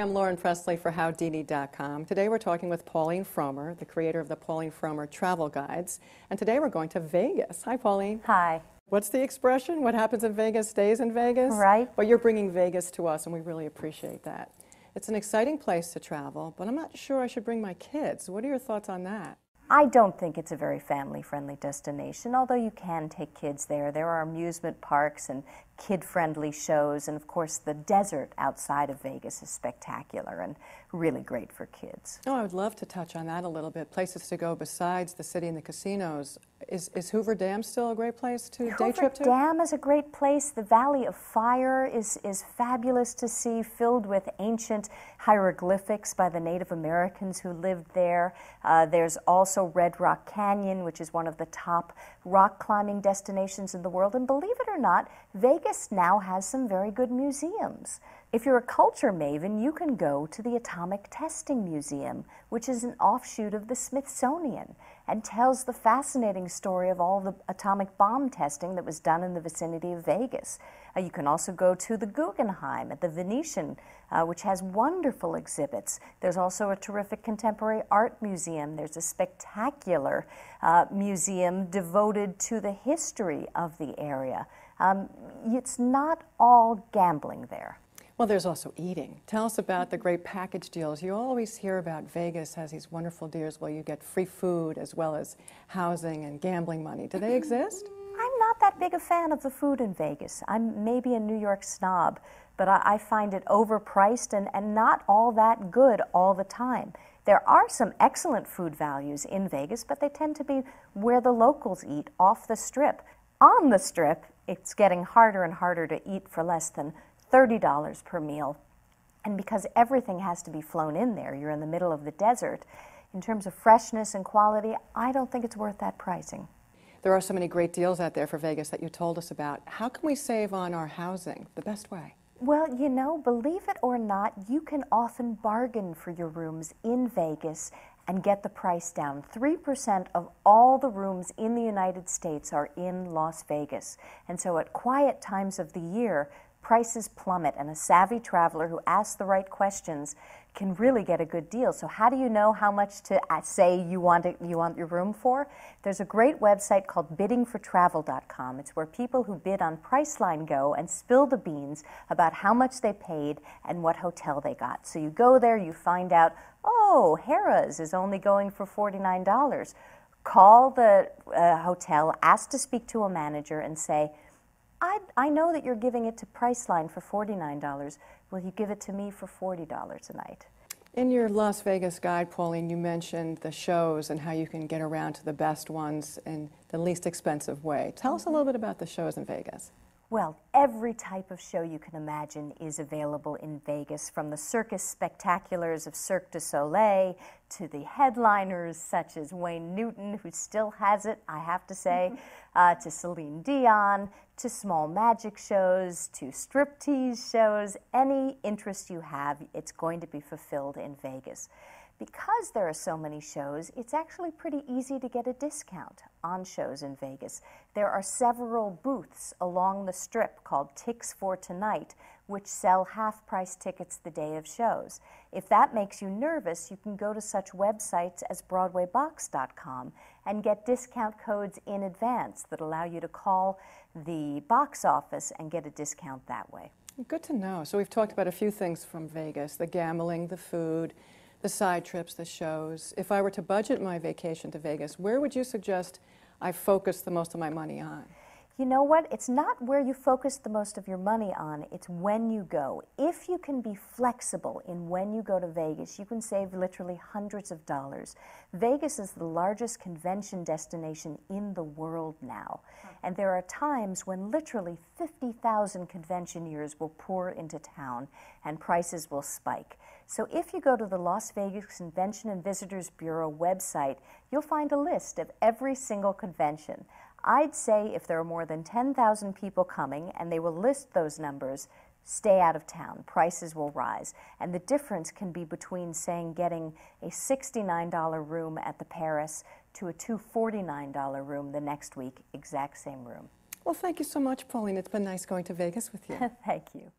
Hi, I'm Lauren Presley for Howdini.com. Today we're talking with Pauline Frommer, the creator of the Pauline Frommer Travel Guides. And today we're going to Vegas. Hi, Pauline. Hi. What's the expression? What happens in Vegas stays in Vegas? Right. Well, you're bringing Vegas to us, and we really appreciate that. It's an exciting place to travel, but I'm not sure I should bring my kids. What are your thoughts on that? I don't think it's a very family-friendly destination, although you can take kids there. There are amusement parks and kid-friendly shows, and of course the desert outside of Vegas is spectacular and really great for kids. Oh, I would love to touch on that a little bit. Places to go besides the city and the casinos. Is Hoover Dam still a great place to day trip to? Hoover Dam is a great place. The Valley of Fire is fabulous to see, filled with ancient hieroglyphics by the Native Americans who lived there. There's also Red Rock Canyon, which is one of the top rock climbing destinations in the world. And believe it or not, Vegas now has some very good museums. If you're a culture maven, you can go to the Atomic Testing Museum, which is an offshoot of the Smithsonian and tells the fascinating story of all the atomic bomb testing that was done in the vicinity of Vegas. You can also go to the Guggenheim at the Venetian, which has wonderful exhibits. There's also a terrific contemporary art museum. There's a spectacular museum devoted to the history of the area. It's not all gambling there. Well, there's also eating. Tell us about the great package deals. You always hear about Vegas has these wonderful deals where you get free food as well as housing and gambling money. Do they exist? I'm not that big a fan of the food in Vegas. I'm maybe a New York snob, but I find it overpriced and not all that good all the time. There are some excellent food values in Vegas, but they tend to be where the locals eat, off the Strip. On the Strip, it's getting harder and harder to eat for less than $30 per meal. And because everything has to be flown in there, you're in the middle of the desert, in terms of freshness and quality, I don't think it's worth that pricing. There are so many great deals out there for Vegas that you told us about. How can we save on our housing the best way? Well, you know, believe it or not, you can often bargain for your rooms in Vegas and get the price down. 3% of all the rooms in the United States are in Las Vegas. And so at quiet times of the year, prices plummet, and a savvy traveler who asks the right questions can really get a good deal. So how do you know how much to say you want your room for? There's a great website called biddingfortravel.com. It's where people who bid on Priceline go and spill the beans about how much they paid and what hotel they got. So you go there, you find out, oh, Harrah's is only going for $49. Call the hotel, ask to speak to a manager, and say, I know that you're giving it to Priceline for $49. Will you give it to me for $40 a night? In your Las Vegas guide, Pauline, you mentioned the shows and how you can get around to the best ones in the least expensive way. Tell us a little bit about the shows in Vegas. Well, every type of show you can imagine is available in Vegas, from the circus spectaculars of Cirque du Soleil to the headliners such as Wayne Newton, who still has it, I have to say, to Celine Dion, to small magic shows, to striptease shows. Any interest you have, it's going to be fulfilled in Vegas. Because there are so many shows, it's actually pretty easy to get a discount on shows in Vegas. There are several booths along the Strip called Tix for Tonight, which sell half-price tickets the day of shows. If that makes you nervous, you can go to such websites as BroadwayBox.com and get discount codes in advance that allow you to call the box office and get a discount that way. Good to know. So we've talked about a few things from Vegas: the gambling, the food, the side trips, the shows. If I were to budget my vacation to Vegas, where would you suggest I focus the most of my money on? You know what? It's not where you focus the most of your money on, it's when you go. If you can be flexible in when you go to Vegas, you can save literally hundreds of dollars. Vegas is the largest convention destination in the world now. And there are times when literally 50,000 conventioneers will pour into town and prices will spike. So if you go to the Las Vegas Convention and Visitors Bureau website, you'll find a list of every single convention. I'd say if there are more than 10,000 people coming, and they will list those numbers, stay out of town. Prices will rise. And the difference can be between, saying, getting a $69 room at the Paris to a $249 room the next week, exact same room. Well, thank you so much, Pauline. It's been nice going to Vegas with you. Thank you.